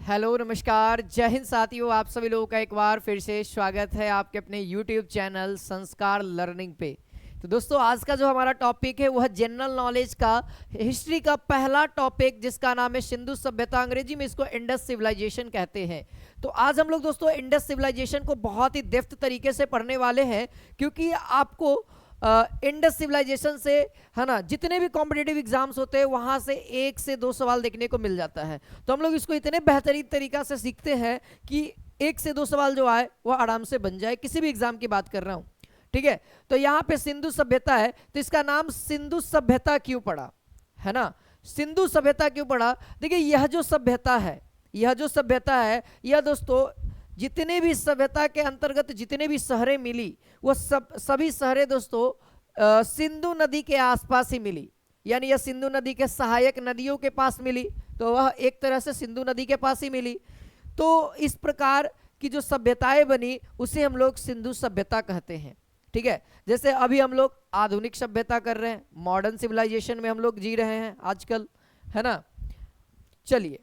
Hello नमस्कार जय हिंद साथियों, आप सभी लोगों का एक बार फिर से स्वागत है आपके अपने YouTube चैनल संस्कार लर्निंग पे। तो दोस्तों, आज का जो हमारा टॉपिक है वह जनरल नॉलेज का हिस्ट्री का पहला टॉपिक, जिसका नाम है सिंधु सभ्यता। अंग्रेजी में इसको इंडस सिविलाइजेशन कहते हैं। तो आज हम लोग दोस्तों इंडस सिविलाइजेशन को बहुत ही डेप्थ तरीके से पढ़ने वाले हैं, क्योंकि आपको इंडस सिविलाइजेशन से, है ना, जितने भी कॉम्पिटिटिव एग्जाम्स होते हैं वहां से 1 से 2 सवाल देखने को मिल जाता है। तो हम लोग इसको इतने बेहतरीन तरीका से सीखते हैं कि 1 से 2 सवाल जो आए वो आराम से बन जाए। किसी भी एग्जाम की बात कर रहा हूं, ठीक है। तो यहाँ पे सिंधु सभ्यता है, तो इसका नाम सिंधु सभ्यता क्यों पड़ा, है ना। सिंधु सभ्यता क्यों पड़ा? देखिए, यह जो सभ्यता है यह दोस्तों जितने भी सभ्यता के अंतर्गत जितने भी शहरें मिली, वो सभी शहरें दोस्तों सिंधु नदी के आसपास ही मिली। यानी यह सिंधु नदी के सहायक नदियों के पास मिली, तो वह एक तरह से सिंधु नदी के पास ही मिली। तो इस प्रकार की जो सभ्यताएं बनी उसे हम लोग सिंधु सभ्यता कहते हैं, ठीक है। जैसे अभी हम लोग आधुनिक सभ्यता कर रहे हैं, मॉडर्न सिविलाइजेशन में हम लोग जी रहे हैं आजकल, है ना। चलिए,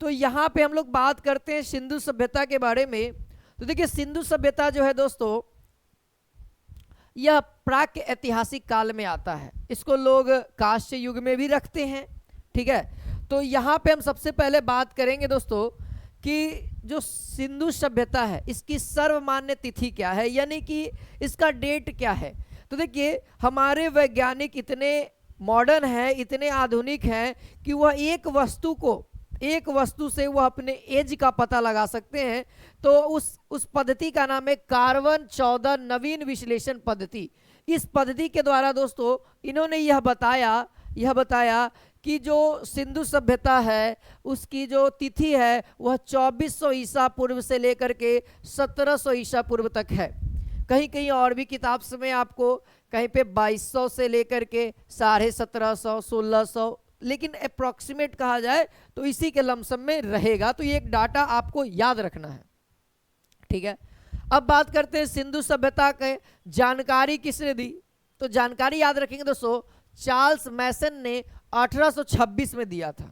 तो यहाँ पे हम लोग बात करते हैं सिंधु सभ्यता के बारे में। तो देखिए, सिंधु सभ्यता जो है दोस्तों, यह प्राक ऐतिहासिक काल में आता है। इसको लोग कांस्य युग में भी रखते हैं, ठीक है। तो यहाँ पे हम सबसे पहले बात करेंगे दोस्तों कि जो सिंधु सभ्यता है इसकी सर्वमान्य तिथि क्या है, यानी कि इसका डेट क्या है। तो देखिए, हमारे वैज्ञानिक इतने मॉडर्न हैं, इतने आधुनिक हैं कि वह एक वस्तु से वह अपने एज का पता लगा सकते हैं। तो उस पद्धति का नाम है कार्बन 14 नवीन विश्लेषण पद्धति। इस पद्धति के द्वारा दोस्तों इन्होंने यह बताया कि जो सिंधु सभ्यता है उसकी जो तिथि है वह 2400 ईसा पूर्व से लेकर के 1700 ईसा पूर्व तक है। कहीं कहीं और भी किताब में आपको कहीं पे 2200 से लेकर के 1750, 1600, लेकिन अप्रोक्सीमेट कहा जाए तो इसी के लमसम में रहेगा। तो ये एक डाटा आपको याद रखना है, ठीक है। अब बात करते हैं सिंधु सभ्यता के जानकारी किसने दी। तो जानकारी याद रखेंगे दोस्तों, चार्ल्स मैसन ने 1826 में दिया था,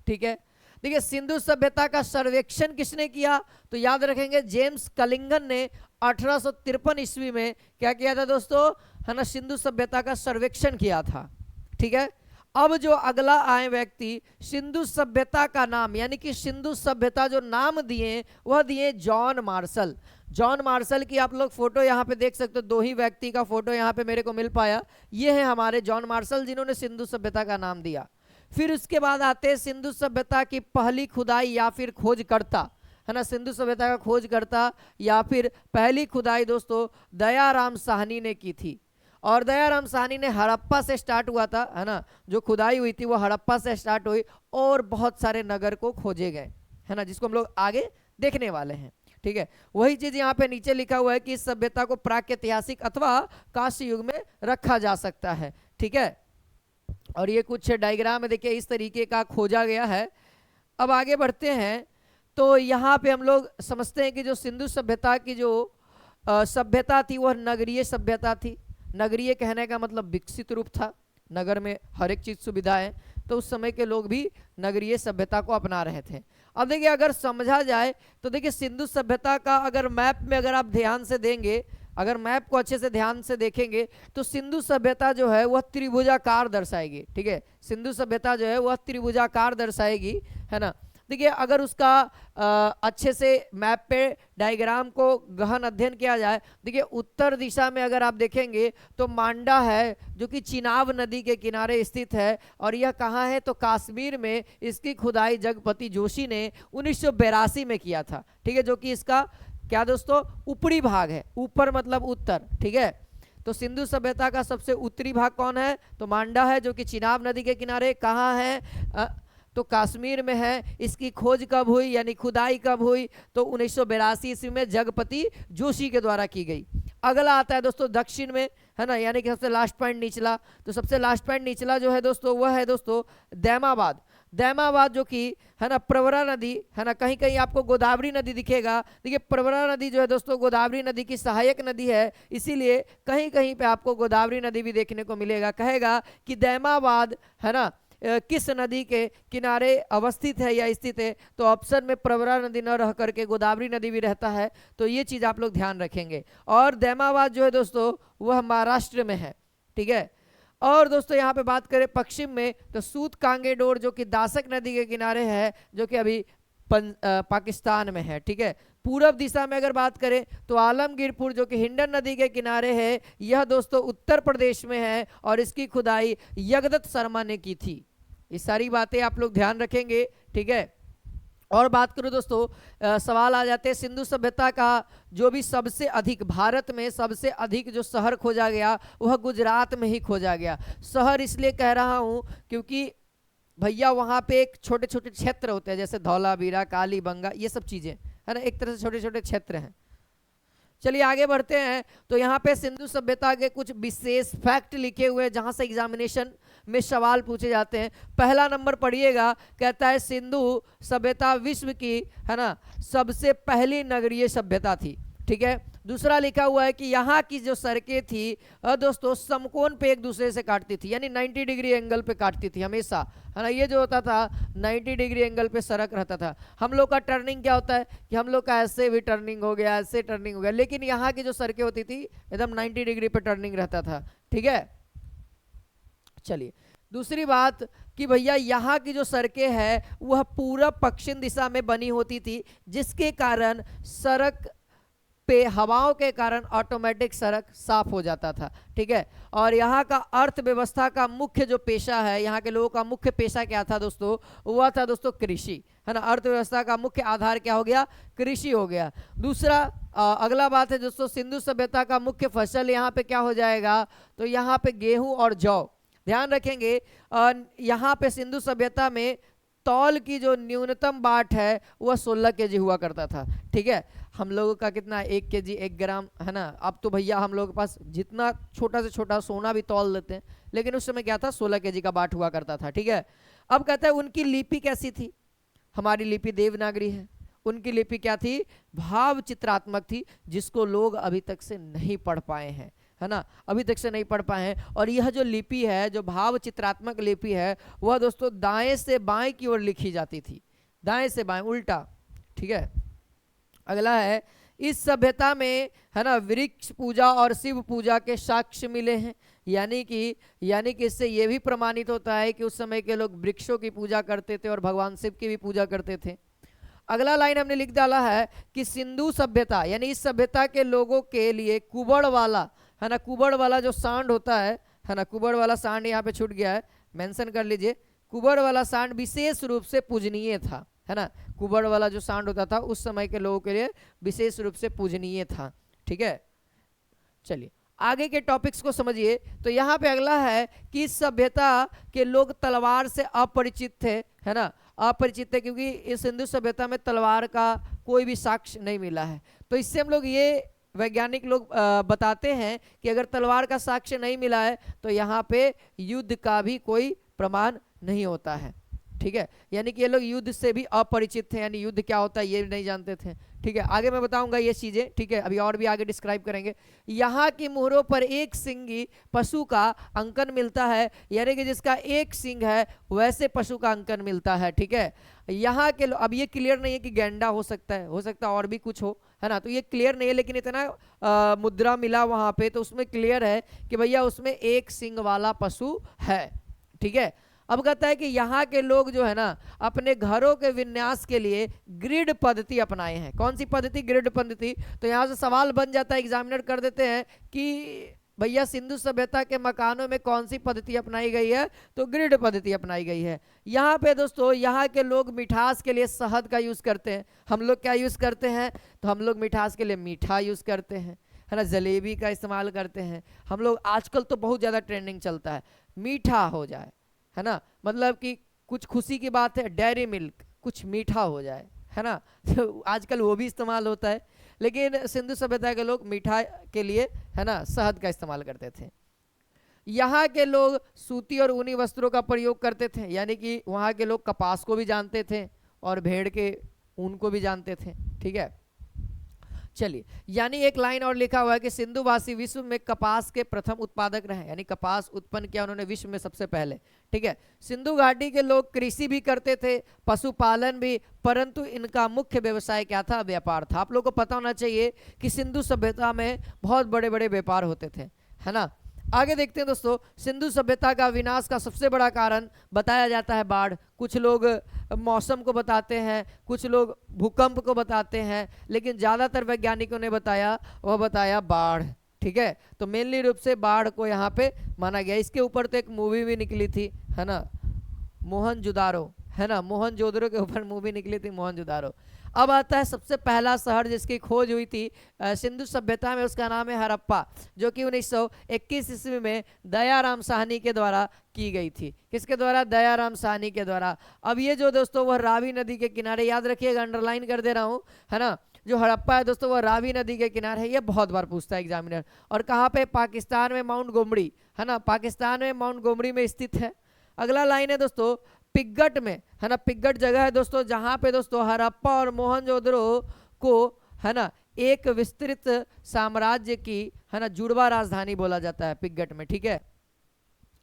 ठीक है। देखिए, सिंधु सभ्यता का सर्वेक्षण किसने किया? तो याद रखेंगे जेम्स कलिंगन ने 1853 ईस्वी में क्या किया था दोस्तों, है ना, सिंधु सभ्यता का सर्वेक्षण किया था, ठीक है। अब जो अगला आए व्यक्ति सिंधु सभ्यता का नाम, यानी कि सिंधु सभ्यता जो नाम दिए वह दिए जॉन मार्शल। जॉन मार्शल की आप लोग फोटो यहाँ पे देख सकते हो, 2 ही व्यक्ति का फोटो यहाँ पे मेरे को मिल पाया। ये है हमारे जॉन मार्शल जिन्होंने सिंधु सभ्यता का नाम दिया। फिर उसके बाद आते हैं सिंधु सभ्यता की पहली खुदाई या फिर खोजकर्ता, है ना। सिंधु सभ्यता का खोजकर्ता या फिर पहली खुदाई दोस्तों दयाराम साहनी ने की थी। और दयाराम साहनी ने हड़प्पा से स्टार्ट हुआ था, है ना। जो खुदाई हुई थी वो हड़प्पा से स्टार्ट हुई और बहुत सारे नगर को खोजे गए, है ना, जिसको हम लोग आगे देखने वाले हैं, ठीक है। वही चीज यहाँ पे नीचे लिखा हुआ है कि इस सभ्यता को प्रागैतिहासिक अथवा कांस्य युग में रखा जा सकता है, ठीक है। और ये कुछ डायग्राम देखिए इस तरीके का खोजा गया है। अब आगे बढ़ते हैं, तो यहाँ पे हम लोग समझते हैं कि जो सिंधु सभ्यता की जो सभ्यता थी वह नगरीय सभ्यता थी। नगरीय कहने का मतलब विकसित रूप था, नगर में हर एक चीज सुविधा है, तो उस समय के लोग भी नगरीय सभ्यता को अपना रहे थे। अब देखिए, अगर समझा जाए तो देखिए सिंधु सभ्यता का अगर मैप में अगर आप ध्यान से देंगे, अगर मैप को अच्छे से ध्यान से देखेंगे तो सिंधु सभ्यता जो है वह त्रिभुजाकार दर्शाएगी, ठीक है। सिंधु सभ्यता जो है वह त्रिभुजाकार दर्शाएगी, है ना। देखिए, अगर उसका अच्छे से मैप पे डायग्राम को गहन अध्ययन किया जाए, देखिए उत्तर दिशा में अगर आप देखेंगे तो मांडा है जो कि चिनाब नदी के किनारे स्थित है। और यह कहाँ है? तो कश्मीर में। इसकी खुदाई जगपति जोशी ने 1982 में किया था, ठीक है। जो कि इसका क्या दोस्तों ऊपरी भाग है, ऊपर मतलब उत्तर, ठीक है। तो सिंधु सभ्यता का सबसे उत्तरी भाग कौन है? तो मांडा है, जो कि चिनाब नदी के किनारे। कहाँ है? तो कश्मीर में है। इसकी खोज कब हुई, यानी खुदाई कब हुई? तो 1982 ईस्वी में जगपति जोशी के द्वारा की गई। अगला आता है दोस्तों दक्षिण में, है ना, यानी कि सबसे लास्ट पॉइंट निचला। तो सबसे लास्ट पॉइंट निचला जो है दोस्तों वह है दोस्तों दैमाबाद। दैमाबाद जो कि है ना प्रवरा नदी, है ना, कहीं कहीं आपको गोदावरी नदी दिखेगा। देखिए, प्रवरा नदी जो है दोस्तों गोदावरी नदी की सहायक नदी है, इसीलिए कहीं कहीं पे आपको गोदावरी नदी भी देखने को मिलेगा। कहेगा कि दैमाबाद, है ना, किस नदी के किनारे अवस्थित है या स्थित है, तो ऑप्शन में प्रवरा नदी न रह करके गोदावरी नदी भी रहता है, तो ये चीज आप लोग ध्यान रखेंगे। और दैमाबाद जो है दोस्तों वह महाराष्ट्र में है, ठीक है। और दोस्तों यहाँ पे बात करें पश्चिम में, तो सूत कांगेडोर जो कि दासक नदी के किनारे है, जो कि अभी पाकिस्तान में है, ठीक है। पूरब दिशा में अगर बात करें तो आलमगीरपुर जो कि हिंडन नदी के किनारे है, यह दोस्तों उत्तर प्रदेश में है और इसकी खुदाई यगदत्त शर्मा ने की थी। ये सारी बातें आप लोग ध्यान रखेंगे, ठीक है। और बात करूं दोस्तों, सवाल आ जाते हैं सिंधु सभ्यता का जो भी सबसे अधिक, भारत में सबसे अधिक जो शहर खोजा गया वह गुजरात में ही खोजा गया। शहर इसलिए कह रहा हूं क्योंकि भैया वहां पे एक छोटे छोटे क्षेत्र होते हैं, जैसे धौलावीरा, कालीबंगा, ये सब चीजें है ना, एक तरह से छोटे छोटे क्षेत्र हैं। चलिए आगे बढ़ते हैं। तो यहाँ पे सिंधु सभ्यता के कुछ विशेष फैक्ट लिखे हुए हैं जहां से एग्जामिनेशन में सवाल पूछे जाते हैं। पहला नंबर पढ़िएगा, कहता है सिंधु सभ्यता विश्व की, है ना, सबसे पहली नगरीय सभ्यता थी, ठीक है। दूसरा लिखा हुआ है कि यहाँ की जो सड़कें थी दोस्तों समकोण पे एक दूसरे से काटती थी, यानी 90 डिग्री एंगल पे काटती थी हमेशा, है ना। ये जो होता था 90 डिग्री एंगल पे सड़क रहता था। हम लोग का टर्निंग क्या होता है कि हम लोग का ऐसे भी टर्निंग हो गया, ऐसे टर्निंग हो गया, लेकिन यहाँ की जो सड़कें होती थी एकदम 90 डिग्री पे टर्निंग रहता था, ठीक है। चलिए दूसरी बात कि भैया यहाँ की जो सड़कें हैं वह पूरब पश्चिम दिशा में बनी होती थी, जिसके कारण सड़क पे हवाओं के कारण ऑटोमेटिक सड़क साफ हो जाता था, ठीक है। और यहाँ का अर्थव्यवस्था का मुख्य जो पेशा है, यहाँ के लोगों का मुख्य पेशा क्या था दोस्तों, वह था दोस्तों कृषि, है ना। अर्थव्यवस्था का मुख्य आधार क्या हो गया, कृषि हो गया। दूसरा अगला बात है दोस्तों, सिंधु सभ्यता का मुख्य फसल यहाँ पे क्या हो जाएगा, तो यहाँ पे गेहूं और जौ। ध्यान रखेंगे यहाँ पे सिंधु सभ्यता में तौल की जो न्यूनतम बाट है वह 16 केजी हुआ करता था, ठीक है। हम लोगों का कितना 1 केजी 1 ग्राम, है ना। अब तो भैया हम लोगों के पास जितना छोटा से छोटा सोना भी तौल लेते हैं, लेकिन उस समय क्या था 16 केजी का बाट हुआ करता था, ठीक है। अब कहता है उनकी लिपि कैसी थी, हमारी लिपि देवनागरी है, उनकी लिपि क्या थी, भाव चित्रात्मक थी, जिसको लोग अभी तक से नहीं पढ़ पाए हैं, है ना, अभी तक से नहीं पढ़ पाए हैं। और यह जो लिपि है, जो भाव चित्रात्मक लिपि है, वह दोस्तों दाएं से बाएं की ओर लिखी जाती थी, दाएं से बाएं उल्टा, ठीक है। अगला है, इस सभ्यता में, है ना, वृक्ष पूजा और शिव पूजा के साक्ष्य मिले हैं, यानी कि इससे यह भी प्रमाणित होता है कि उस समय के लोग वृक्षों की पूजा करते थे और भगवान शिव की भी पूजा करते थे। अगला लाइन हमने लिख डाला है कि सिंधु सभ्यता, यानी इस सभ्यता के लोगों के लिए कुबड़ वाला, है ना, कुबड़ वाला जो सांड होता है ना, कुबड़ वाला सांड यहाँ पे छूट गया है, मेंशन कर लीजिए। कुबड़ वाला सांड विशेष रूप से पूजनीय था, है ना। कुबड़ वाला जो सांड होता था उस समय के लोगों के लिए विशेष रूप से पूजनीय था, ठीक है। चलिए आगे के टॉपिक्स को समझिए। तो यहाँ पे अगला है कि इस सभ्यता के लोग तलवार से अपरिचित थे, है ना, अपरिचित थे, क्योंकि इस हिंदू सभ्यता में तलवार का कोई भी साक्ष्य नहीं मिला है। तो इससे हम लोग ये वैज्ञानिक लोग बताते हैं कि अगर तलवार का साक्ष्य नहीं मिला है तो यहाँ पे युद्ध का भी कोई प्रमाण नहीं होता है, ठीक है। यानी कि ये लोग युद्ध से भी अपरिचित थे, यानी युद्ध क्या होता है ये भी नहीं जानते थे, ठीक है। आगे मैं बताऊंगा ये चीजें, ठीक है, अभी और भी आगे डिस्क्राइब करेंगे। यहाँ की मोहरों पर एक सिंगी पशु का अंकन मिलता है, यानी कि जिसका एक सिंग है वैसे पशु का अंकन मिलता है, ठीक है। यहाँ के अब ये क्लियर नहीं है कि गैंडा हो सकता है और भी कुछ हो, है ना, तो ये क्लियर नहीं है, लेकिन इतना मुद्रा मिला वहां पे तो उसमें क्लियर है कि भैया उसमें एक सिंग वाला पशु है, ठीक है। अब कहता है कि यहाँ के लोग जो है ना अपने घरों के विन्यास के लिए ग्रिड पद्धति अपनाए हैं। कौन सी पद्धति, ग्रिड पद्धति। तो यहाँ से सवाल बन जाता है, एग्जामिनर कर देते हैं कि भैया सिंधु सभ्यता के मकानों में कौन सी पद्धति अपनाई गई है, तो ग्रिड पद्धति अपनाई गई है। यहाँ पे दोस्तों यहाँ के लोग मिठास के लिए शहद का यूज करते हैं, हम लोग क्या यूज करते हैं, तो हम लोग मिठास के लिए मीठा यूज करते हैं, है ना, जलेबी का इस्तेमाल करते हैं हम लोग। आजकल तो बहुत ज़्यादा ट्रेंडिंग चलता है मीठा हो जाए, है ना, मतलब कि कुछ खुशी की बात है, डेयरी मिल्क कुछ मीठा हो जाए, है ना, तो आजकल वो भी इस्तेमाल होता है। लेकिन सिंधु सभ्यता के लोग मीठा के लिए, है ना, शहद का इस्तेमाल करते थे। यहाँ के लोग सूती और ऊनी वस्त्रों का प्रयोग करते थे, यानी कि वहाँ के लोग कपास को भी जानते थे और भेड़ के ऊन को भी जानते थे, ठीक है। चलिए, यानी एक लाइन और लिखा हुआ है कि सिंधुवासी विश्व में कपास के प्रथम उत्पादक रहे, यानी कपास उत्पन्न किया उन्होंने विश्व में सबसे पहले। ठीक है, सिंधु घाटी के लोग कृषि भी करते थे, पशुपालन भी, परंतु इनका मुख्य व्यवसाय क्या था? व्यापार था। आप लोग को पता होना चाहिए कि सिंधु सभ्यता में बहुत बड़े बड़े व्यापार होते थे, है ना। आगे देखते हैं दोस्तों, सिंधु सभ्यता का विनाश का सबसे बड़ा कारण बताया जाता है बाढ़। कुछ लोग मौसम को बताते हैं, कुछ लोग भूकंप को बताते हैं, लेकिन ज़्यादातर वैज्ञानिकों ने बताया बाढ़। ठीक है, तो मेनली रूप से बाढ़ को यहाँ पे माना गया। इसके ऊपर तो एक मूवी भी निकली थी, है ना, मोहनजोदारो, है ना, मोहनजोदड़ो के ऊपर मूवी निकली थी, मोहनजोदारो। अब आता है सबसे पहला शहर जिसकी खोज हुई थी सिंधु सभ्यता में, उसका नाम है हड़प्पा, जो कि 1921 ईस्वी में दयाराम साहनी के द्वारा की गई थी। किसके द्वारा? दयाराम साहनी के द्वारा। अब ये जो दोस्तों वह रावी नदी के किनारे, याद रखिएगा, अंडरलाइन कर दे रहा हूँ, है ना, जो हड़प्पा है दोस्तों वह रावी नदी के किनारे है। ये बहुत बार पूछता है एग्जामिनर। और कहाँ पे? पाकिस्तान में माउंट गोमड़ी, है ना, पाकिस्तान में माउंट गोमड़ी में स्थित है। अगला लाइन है दोस्तों पिग्गट में, है ना, पिग्गट जगह है दोस्तों जहाँ पे दोस्तों हड़प्पा और मोहनजोदड़ो को, है ना, एक विस्तृत साम्राज्य की, है ना, जुड़वा राजधानी बोला जाता है पिग्गट में। ठीक है,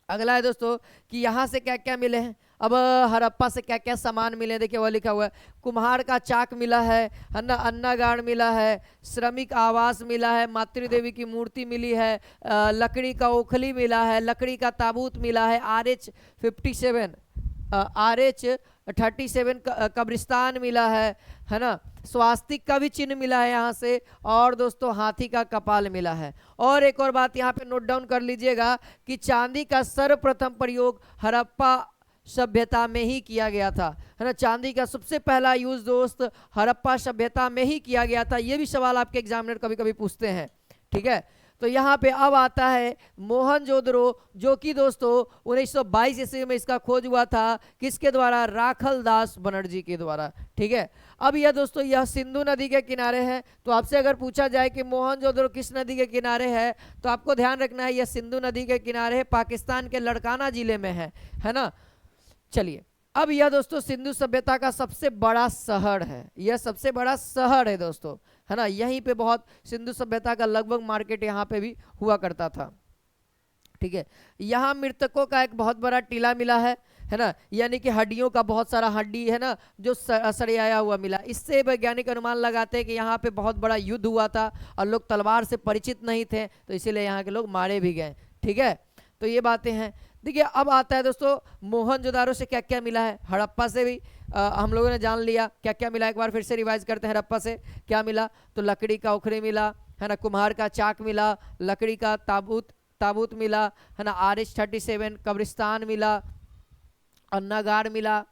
अगला है दोस्तों कि यहाँ से क्या क्या मिले हैं। अब हड़प्पा से क्या क्या सामान मिले, देखिए वह लिखा हुआ है, कुम्हार का चाक मिला है ना, अन्नागार मिला है, श्रमिक आवास मिला है, मातृ देवी की मूर्ति मिली है, लकड़ी का ओखली मिला है, लकड़ी का ताबूत मिला है, RH37 कब्रिस्तान मिला है ना, स्वास्तिक का भी चिन्ह मिला है यहाँ से, और दोस्तों हाथी का कपाल मिला है। और एक और बात यहाँ पे नोट डाउन कर लीजिएगा कि चांदी का सर्वप्रथम प्रयोग हड़प्पा सभ्यता में ही किया गया था, है ना, चांदी का सबसे पहला यूज दोस्त हड़प्पा सभ्यता में ही किया गया था। ये भी सवाल आपके एग्जामिनर कभी कभी पूछते हैं। ठीक है, तो यहाँ पे अब आता है मोहनजोदड़ो, जो कि दोस्तों 1922 ईस्वी में इसका खोज हुआ था, किसके द्वारा? राखल दास बनर्जी के द्वारा। ठीक है, अब यह दोस्तों यह सिंधु नदी के किनारे है। तो आपसे अगर पूछा जाए कि मोहनजोदड़ो किस नदी के किनारे है, तो आपको ध्यान रखना है यह सिंधु नदी के किनारे है, पाकिस्तान के लड़काना जिले में है ना। चलिए, अब यह दोस्तों सिंधु सभ्यता का सबसे बड़ा शहर है, यह सबसे बड़ा शहर है दोस्तों, है ना। यहीं पे बहुत सिंधु सभ्यता का लगभग मार्केट यहाँ पे भी हुआ करता था। ठीक है, यहाँ मृतकों का एक बहुत बड़ा टीला मिला है ना, यानी कि हड्डियों का बहुत सारा हड्डी, है ना, जो सरियाया हुआ मिला। इससे वैज्ञानिक अनुमान लगाते हैं कि यहाँ पे बहुत बड़ा युद्ध हुआ था और लोग तलवार से परिचित नहीं थे, तो इसीलिए यहाँ के लोग मारे भी गए। ठीक है, तो ये बातें हैं। देखिए, अब आता है दोस्तों मोहनजोदारो से क्या क्या मिला है। हड़प्पा से भी हम लोगों ने जान लिया क्या क्या मिला, एक बार फिर से रिवाइज करते हैं। हड़प्पा से क्या मिला? तो लकड़ी का ओखरी मिला, है ना, कुम्हार का चाक मिला, लकड़ी का ताबूत मिला, है ना, RH37 कब्रिस्तान मिला, अन्नागार मिला।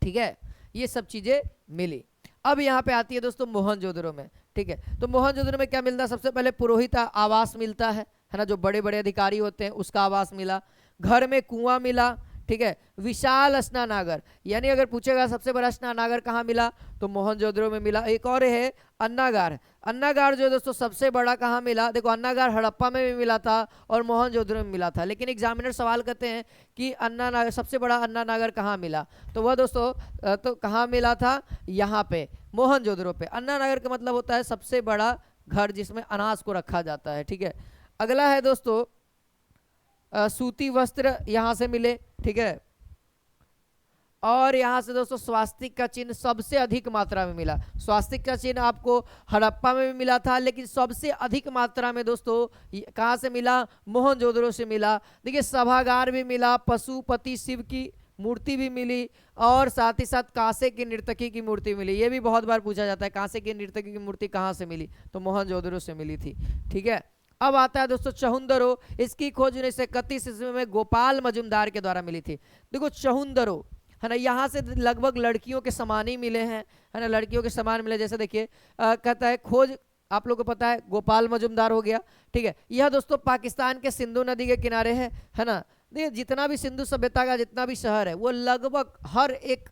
ठीक है, ये सब चीजें मिली। अब यहाँ पे आती है दोस्तों मोहनजोदड़ो में। ठीक है, तो मोहनजोदड़ो में क्या मिलता है? सबसे पहले पुरोहित आवास मिलता है ना, जो बड़े बड़े अधिकारी होते हैं उसका आवास मिला, घर में कुआं मिला। ठीक है, विशाल स्नानागार, यानी अगर पूछेगा सबसे बड़ा स्नानागार कहाँ मिला, तो मोहनजोदड़ो में मिला। एक और है अन्नागार, अन्नागार जो दोस्तों सबसे बड़ा कहाँ मिला? देखो, अन्नागार हड़प्पा में भी मिला था और मोहनजोदड़ो में मिला था, लेकिन एग्जामिनर सवाल करते हैं कि अन्नानागर सबसे बड़ा अन्नानागर कहाँ मिला, तो वह दोस्तों तो कहाँ मिला था? यहाँ पे मोहनजोदड़ो पे। अन्नानागर का मतलब होता है सबसे बड़ा घर जिसमें अनाज को रखा जाता है। ठीक है, अगला है दोस्तों सूती वस्त्र यहाँ से मिले। ठीक है, और यहाँ से दोस्तों स्वास्तिक का चिन्ह सबसे अधिक मात्रा में मिला। स्वास्तिक का चिन्ह आपको हड़प्पा में भी मिला था, लेकिन सबसे अधिक मात्रा में दोस्तों कहाँ से मिला? मोहनजोदड़ो से मिला। देखिए, सभागार भी मिला, पशुपति शिव की मूर्ति भी मिली, और साथ ही साथ कांसे की नर्तकी की मूर्ति मिली। ये भी बहुत बार पूछा जाता है, कांसे की नर्तकी की मूर्ति कहाँ से मिली? तो मोहनजोदड़ो से मिली थी। ठीक है, अब आता है दोस्तों चहुंदरो, इसकी खोज 1931 ईस्वी में गोपाल मजुमदार के द्वारा मिली थी। देखो चहुंदरो, है ना, यहाँ से लगभग लड़कियों के समान ही मिले हैं, है ना, लड़कियों के समान मिले। जैसे देखिए कहता है खोज, आप लोगों को पता है गोपाल मजुमदार हो गया। ठीक है, यह दोस्तों पाकिस्तान के सिंधु नदी के किनारे है ना। देखिए, जितना भी सिंधु सभ्यता का जितना भी शहर है वो लगभग हर एक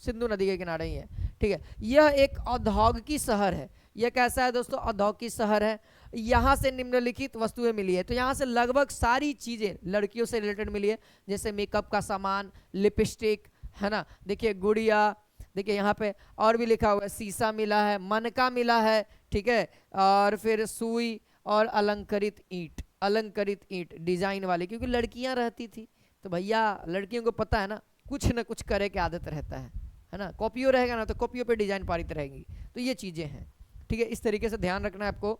सिंधु नदी के किनारे ही है। ठीक है, यह एक औद्योगिकी शहर है। यह कैसा है दोस्तों? औद्योगिक शहर है। यहाँ से निम्नलिखित वस्तुएं मिली है, तो यहाँ से लगभग सारी चीजें लड़कियों से रिलेटेड मिली है, जैसे मेकअप का सामान, लिपस्टिक, है ना, देखिए गुड़िया, देखिए यहाँ पे और भी लिखा हुआ है, शीशा मिला है, मनका मिला है, ठीक है, और फिर सुई और अलंकृत ईंट, अलंकृत ईंट डिजाइन वाली, क्योंकि लड़कियां रहती थी तो भैया लड़कियों को पता है ना, कुछ ना कुछ करे के आदत रहता है ना, कॉपियो रहेगा ना तो कॉपियो पे डिजाइन पारित रहेंगी, तो ये चीजें हैं, ठीक है, इस तरीके से ध्यान रखना है आपको।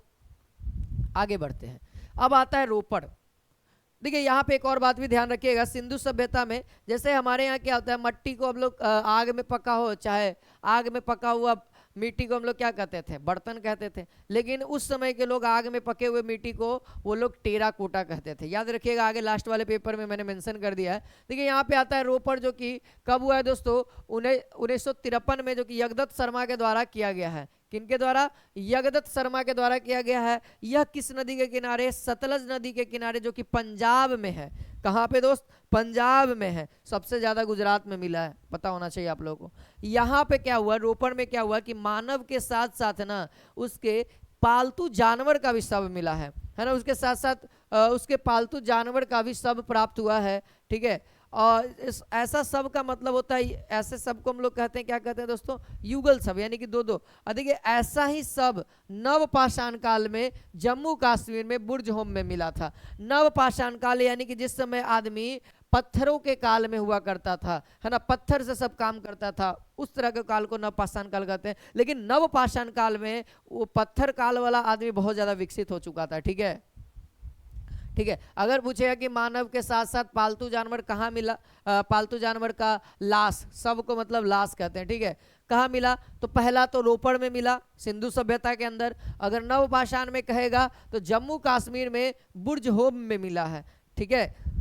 आगे बढ़ते हैं, अब आता है रोपड़। देखिए यहाँ पे एक और बात भी ध्यान रखिएगा, सिंधु सभ्यता में जैसे हमारे यहाँ क्या होता है, मट्टी को हम लोग आग में पका हो, चाहे आग में पका हुआ मिट्टी को हम लोग क्या कहते थे, बर्तन कहते थे, लेकिन उस समय के लोग आग में पके हुए मिट्टी को वो लोग टेराकोटा कहते थे। याद रखिएगा, आगे लास्ट वाले पेपर में मैंने मेंशन कर दिया है। देखिए यहाँ पे आता है रोपड़, जो कि कब हुआ है दोस्तों, 1953 में, जो कि यगदत्त शर्मा के द्वारा किया गया है। किनके द्वारा? यगदत्त शर्मा के द्वारा किया गया है। यह किस नदी के किनारे? सतलज नदी के किनारे, जो कि पंजाब में है। कहाँ पे दोस्त? पंजाब में है। सबसे ज्यादा गुजरात में मिला है, पता होना चाहिए आप लोगों को। यहाँ पे क्या हुआ, रोपड़ में क्या हुआ कि मानव के साथ साथ ना उसके पालतू जानवर का भी शव मिला है ना, उसके साथ साथ उसके पालतू जानवर का भी शव प्राप्त हुआ है, ठीक है। और ऐसा शव का मतलब होता है, ऐसे शव को हम लोग कहते हैं, क्या कहते हैं दोस्तों, युगल शव, यानी कि दो दो। देखिए ऐसा ही शव नव पाषाण काल में जम्मू कश्मीर में बुर्ज होम में मिला था। नव पाषाण काल यानी कि जिस समय आदमी पत्थरों के काल में हुआ करता था, है ना, पत्थर से सब काम करता था, उस तरह के काल को नव पाषाण काल कहते हैं। लेकिन नव पाषाण काल में वो पत्थर काल वाला आदमी बहुत ज्यादा विकसित हो चुका था, ठीक है, ठीक है। अगर पूछेगा कि मानव के साथ साथ पालतू जानवर कहाँ मिला, पालतू जानवर का लाश, सब को मतलब लाश कहते हैं, ठीक है, कहाँ मिला, तो पहला तो रोपड़ में मिला, सिंधु सभ्यता के अंदर। अगर नव पाषाण में कहेगा तो जम्मू कश्मीर में बुर्ज होम में मिला है, ठीक है।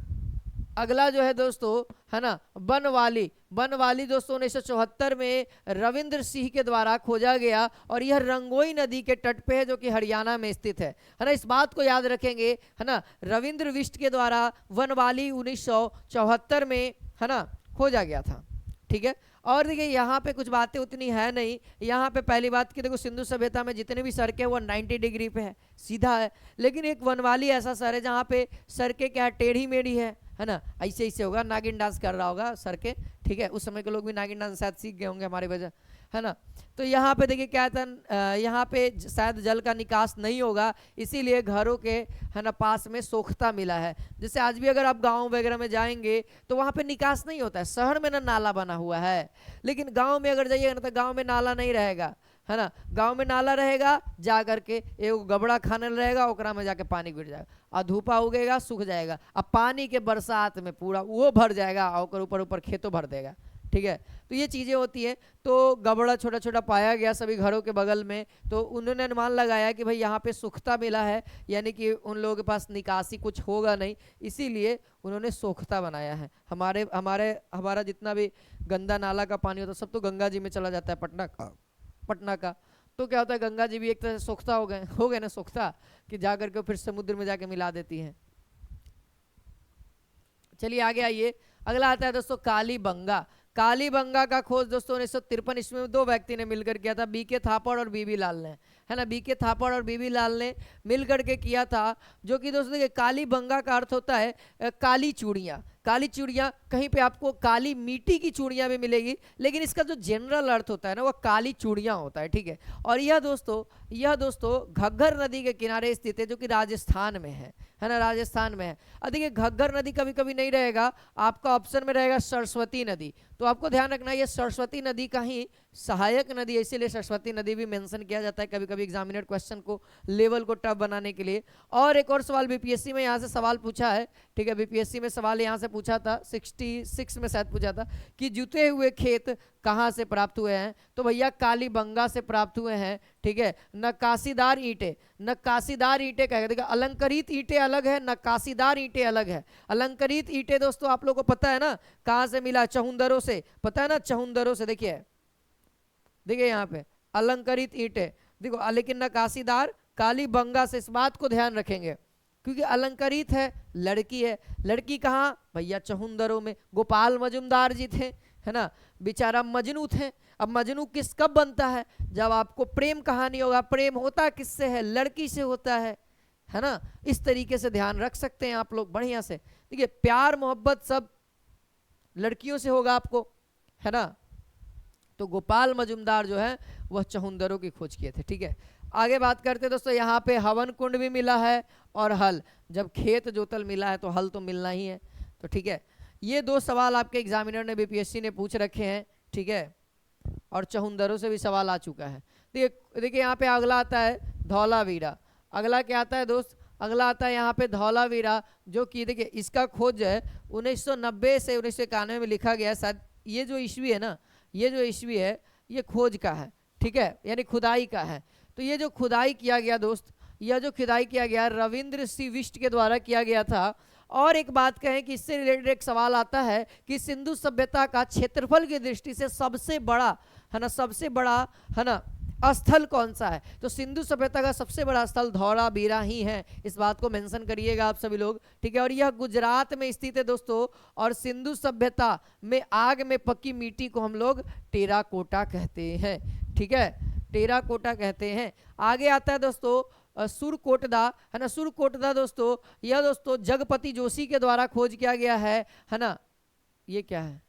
अगला जो है दोस्तों, है ना, बनवाली। बनवाली दोस्तों 1974 में रविंद्र सिंह के द्वारा खोजा गया, और यह रंगोई नदी के तट पे है, जो कि हरियाणा में स्थित है ना। इस बात को याद रखेंगे, है ना, रविंद्र बिष्ट के द्वारा वनवाली 1974 में, है ना, खोजा गया था, ठीक है। और देखिए यहाँ पे कुछ बातें उतनी है नहीं। यहाँ पे पहली बात की देखो, सिंधु सभ्यता में जितने भी सड़कें वो 90 डिग्री पे है, सीधा है। लेकिन एक वनवाली ऐसा सर है जहाँ पे सड़कें क्या है, टेढ़ी मेढ़ी है ना, ऐसे ऐसे होगा, नागिन डांस कर रहा होगा सड़कें, ठीक है। उस समय के लोग भी नागिन डांस शायद सीख गए होंगे हमारे वजह, है ना। तो यहाँ पे देखिए क्या था, यहाँ पे शायद जल का निकास नहीं होगा, इसीलिए घरों के, है ना, पास में सोख्ता मिला है। जैसे आज भी अगर आप गांव वगैरह में जाएंगे तो वहाँ पे निकास नहीं होता है। शहर में ना नाला बना हुआ है, लेकिन गांव में अगर जाइएगा ना तो गांव में नाला नहीं रहेगा, है ना। गांव में नाला रहेगा, जा करके एक गबड़ा खाने रहेगा, ओकरा में जाके पानी गिर जाएगा, और धूपा उगेगा, सूख जाएगा, अब पानी के बरसात में पूरा वो भर जाएगा, और ऊपर ऊपर खेतों भर देगा, ठीक है। तो ये चीजें होती हैं। तो गबड़ा छोटा छोटा पाया गया सभी घरों के बगल में, तो उन्होंने अनुमान लगाया कि भाई यहाँ पे सोख्ता मिला है, यानी कि उन लोगों के पास निकासी कुछ होगा नहीं, इसीलिए उन्होंने सोख्ता बनाया है। हमारा जितना भी गंदा नाला का पानी होता है सब तो गंगा जी में चला जाता है, पटना का। तो क्या होता है, गंगा जी भी एक तरह से सोख्ता हो गए ना, सोख्ता कि जाकर के फिर समुद्र में जाके मिला देती हैं। चलिए आगे आइए, अगला आता है दोस्तों कालीबंगा। कालीबंगा का खोज दोस्तों 1953 ईस्वी में दो व्यक्ति ने मिलकर किया था, बीके थापड़ और बीबी लाल ने, है ना, बीके थापड़ और बीबी लाल ने मिलकर के किया था। जो कि दोस्तों देखिए कालीबंगा का अर्थ होता है काली चूड़ियाँ। काली चूड़ियाँ, कहीं पे आपको काली मिट्टी की चूड़ियाँ भी मिलेगी, लेकिन इसका जो जनरल अर्थ होता है ना वो काली चूड़ियाँ होता है, ठीक है। और यह दोस्तों घग्गर नदी के किनारे स्थित है, जो कि राजस्थान में है ना, राजस्थान में है। अब देखिए घग्गर नदी कभी कभी नहीं रहेगा, आपका ऑप्शन में रहेगा सरस्वती नदी, तो आपको ध्यान रखना ये सरस्वती नदी का ही सहायक नदी है, इसीलिए सरस्वती नदी भी मेंशन किया जाता है कभी कभी एग्जामिनर क्वेश्चन को, लेवल को टफ बनाने के लिए। और एक और सवाल बीपीएससी में यहाँ से सवाल पूछा है, ठीक है, बीपीएससी में सवाल यहाँ से पूछा था, 66 में शायद पूछा था कि जुते हुए खेत कहाँ से प्राप्त हुए हैं, तो भैया कालीबंगा से प्राप्त हुए हैं, ठीक है। नक्काशीदार ईंटें, नक्काशीदार ईंटें कहेगा, देखिए अलंकृत ईंटें अलग है, नक्काशीदार ईंटें अलग है। अलंकृत ईंटें दोस्तों आप लोग को पता है ना कहाँ से मिला, चहुंदरों से, पता है ना, चहुंदरों से। देखिए यहाँ पे अलंकृत ईंटें देखो, लेकिन नक्काशीदार कालीबंगा से, इस बात को ध्यान रखेंगे, क्योंकि अलंकृत है, लड़की है, लड़की कहाँ भैया, चहुंदरों में। गोपाल मजुमदार जी थे, है ना, बेचारा मजनू थे। अब मजनू किस कब बनता है, जब आपको प्रेम कहानी होगा। प्रेम होता किससे है, लड़की से होता है ना। इस तरीके से ध्यान रख सकते हैं आप लोग बढ़िया से। देखिए प्यार मोहब्बत सब लड़कियों से होगा आपको, है ना। तो गोपाल मजुमदार जो है वह चहुंदरों की खोज किए थे। ठीक है, आगे बात करते हैं दोस्तों, यहाँ पे हवन कुंड भी मिला है और हल। जब खेत जोतल मिला है तो हल तो मिलना ही है। तो ठीक है, ये दो सवाल आपके एग्जामिनर ने बीपीएससी ने पूछ रखे हैं। ठीक है, और चहुंदरों से भी सवाल आ चुका है। देखिए यहाँ पे अगला आता है धौलावीरा। अगला क्या आता है दोस्त, अगला आता है यहाँ पे धौलावीरा, जो कि देखिए इसका खोज है 1990 से 1991 में लिखा गया है। शायद ये जो ईस्वी है ना, ये जो ईस्वी है ये खोज का है। ठीक है, यानी खुदाई का है। तो ये जो खुदाई किया गया दोस्त, यह जो खुदाई किया गया रविंद्र सिंह बिष्ट के द्वारा किया गया था। और एक बात कहें कि इससे रिलेटेड एक सवाल आता है कि सिंधु सभ्यता का क्षेत्रफल की दृष्टि से सबसे बड़ा है ना, सबसे बड़ा है ना स्थल कौन सा है। तो सिंधु सभ्यता का सबसे बड़ा स्थल धौलावीरा ही है। इस बात को मेंशन करिएगा आप सभी लोग। ठीक है, और यह गुजरात में स्थित है दोस्तों। और सिंधु सभ्यता में आग में पकी मिट्टी को हम लोग टेराकोटा कहते हैं। ठीक है, टेराकोटा कहते हैं। आगे आता है दोस्तों सुरकोटदा, है ना। सुरकोटदा दोस्तों, यह दोस्तों जगपति जोशी के द्वारा खोज किया गया है ना। ये क्या है,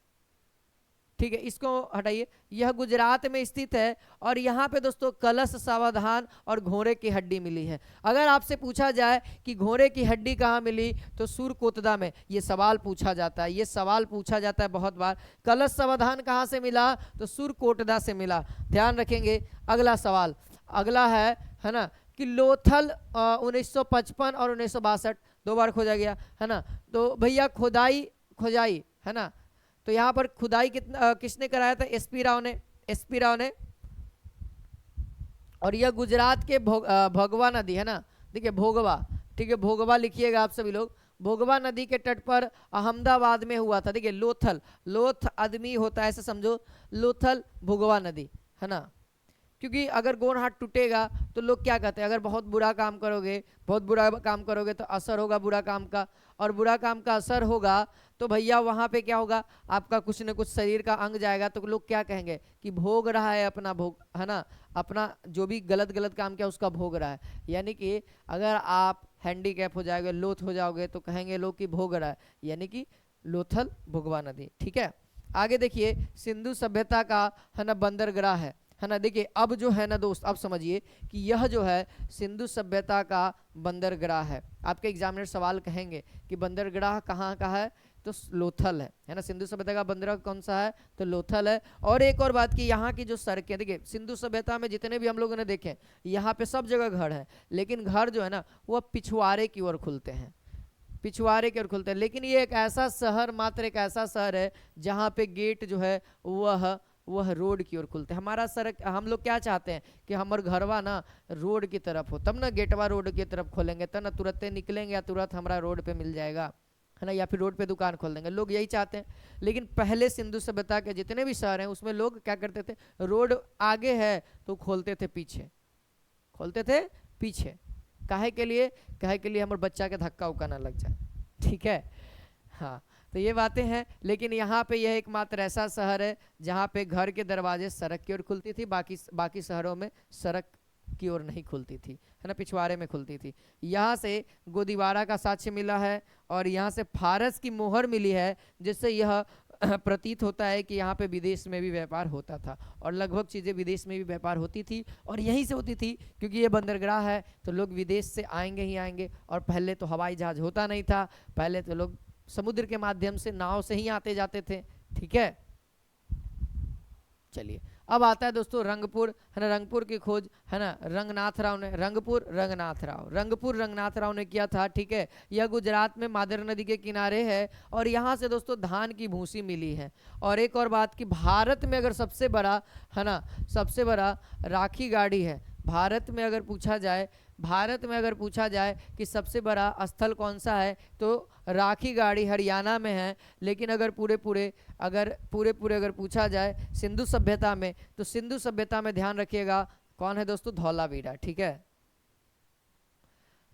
ठीक है, इसको हटाइए। यह गुजरात में स्थित है और यहाँ पे दोस्तों कलश, सावधान और घोड़े की हड्डी मिली है। अगर आपसे पूछा जाए कि घोड़े की हड्डी कहाँ मिली तो सुरकोटदा में, ये सवाल पूछा जाता है, ये सवाल पूछा जाता है बहुत बार। कलश सावधान कहाँ से मिला तो सुरकोटदा से मिला, ध्यान रखेंगे। अगला सवाल, अगला है ना कि लोथल 1955 और 1962 दो बार खोजा गया है ना। तो भैया खोजाई है ना, तो यहाँ पर खुदाई किसने कराया था, एसपी राव ने। और यह गुजरात के भोगवा नदी है ना, देखिए भोगवा, ठीक है, भोगवा लिखिएगा आप सभी लोग। भोगवा नदी के तट पर अहमदाबाद में हुआ था। देखिए लोथ आदमी होता है ऐसे समझो, लोथल भोगवा नदी है ना। क्योंकि अगर गोड़ हाथ टूटेगा तो लोग क्या कहते हैं, अगर बहुत बुरा काम करोगे तो असर होगा बुरा काम का, और बुरा काम का असर होगा तो भैया वहाँ पे क्या होगा, आपका कुछ न कुछ शरीर का अंग जाएगा। तो लोग क्या कहेंगे कि भोग रहा है अपना भोग, है ना, अपना जो भी गलत काम किया उसका भोग रहा है। यानी कि अगर आप हैंडीकैप हो जाओगे, लोथ हो जाओगे, तो कहेंगे लोग कि भोग रहा है, यानी कि लोथल भोगवा नदी। ठीक है, आगे देखिए सिंधु सभ्यता का है ना बंदरगाह है ना। देखिए अब जो है ना दोस्त, अब समझिए कि यह जो है सिंधु सभ्यता का बंदरगाह है। आपके एग्जामिनर सवाल कहेंगे कि बंदरगाह कहाँ का है, तो लोथल है ना। सिंधु सभ्यता का बंदरगाह कौन सा है, तो लोथल है। और एक और बात कि यहाँ की जो सड़कें, देखिए सिंधु सभ्यता में जितने भी हम लोगों ने देखे, यहाँ पे सब जगह घर है, लेकिन घर जो है ना वह पिछवाड़े की ओर खुलते हैं, पिछवाड़े की ओर खुलते हैं। लेकिन ये एक ऐसा शहर, मात्र एक ऐसा शहर है जहाँ पे गेट जो है वह रोड की ओर खुलते हैं। हमारा सड़क, हम लोग क्या चाहते हैं कि हमारे घरवा ना रोड की तरफ हो, तब ना गेटवा रोड की तरफ खोलेंगे, तब ना तुरंत निकलेंगे या तुरंत हमारा रोड पे मिल जाएगा, है ना, या फिर रोड पे दुकान खोल देंगे, लोग यही चाहते हैं। लेकिन पहले सिंधु सभ्यता के जितने भी शहर हैं उसमें लोग क्या करते थे, रोड आगे है तो खोलते थे पीछे, काहे के लिए हमारे बच्चा के धक्का उक्का ना लग जाए। ठीक है, हाँ, तो ये बातें हैं। लेकिन यहाँ पे यह एकमात्र ऐसा शहर है जहाँ पे घर के दरवाजे सड़क की ओर खुलती थी, बाकी शहरों में सड़क की ओर नहीं खुलती थी, है ना, पिछवाड़े में खुलती थी। यहाँ से गोदीवारा का साक्ष्य मिला है और यहाँ से फारस की मोहर मिली है, जिससे यह प्रतीत होता है कि यहाँ पे विदेश में भी व्यापार होता था, और लगभग चीज़ें विदेश में भी व्यापार होती थी और यहीं से होती थी, क्योंकि ये बंदरगाह है तो लोग विदेश से आएंगे ही आएंगे। और पहले तो हवाई जहाज होता नहीं था, पहले तो लोग समुद्र के माध्यम से नाव से ही आते जाते थे। ठीक है, चलिए अब आता है दोस्तों रंगपुर, है ना। रंगपुर की खोज है ना रंगनाथ राव ने किया था। ठीक है, यह गुजरात में मादर नदी के किनारे है और यहाँ से दोस्तों धान की भूसी मिली है। और एक और बात कि भारत में अगर सबसे बड़ा राखी गाड़ी है, भारत में अगर पूछा जाए कि सबसे बड़ा स्थल कौन सा है, तो राखी गाड़ी हरियाणा में है। लेकिन अगर पूरे अगर पूछा जाए सिंधु सभ्यता में, तो सिंधु सभ्यता में ध्यान रखिएगा कौन है दोस्तों, धौलावीरा। ठीक है,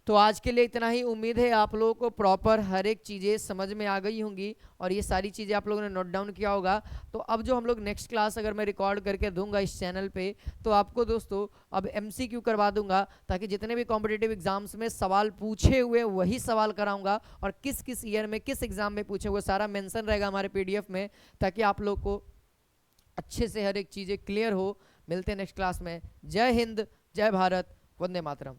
तो आज के लिए इतना ही। उम्मीद है आप लोगों को प्रॉपर हर एक चीज़ें समझ में आ गई होंगी और ये सारी चीज़ें आप लोगों ने नोट डाउन किया होगा। तो अब जो हम लोग नेक्स्ट क्लास अगर मैं रिकॉर्ड करके दूंगा इस चैनल पे, तो आपको दोस्तों अब MCQ करवा दूंगा, ताकि जितने भी कॉम्पिटिटिव एग्जाम्स में सवाल पूछे हुए वही सवाल कराऊंगा, और किस ईयर में किस एग्जाम में पूछे हुए सारा मेंशन रहेगा हमारे PDF में, ताकि आप लोग को अच्छे से हर एक चीज़ें क्लियर हो। मिलते हैं नेक्स्ट क्लास में। जय हिंद, जय भारत, वंदे मातरम।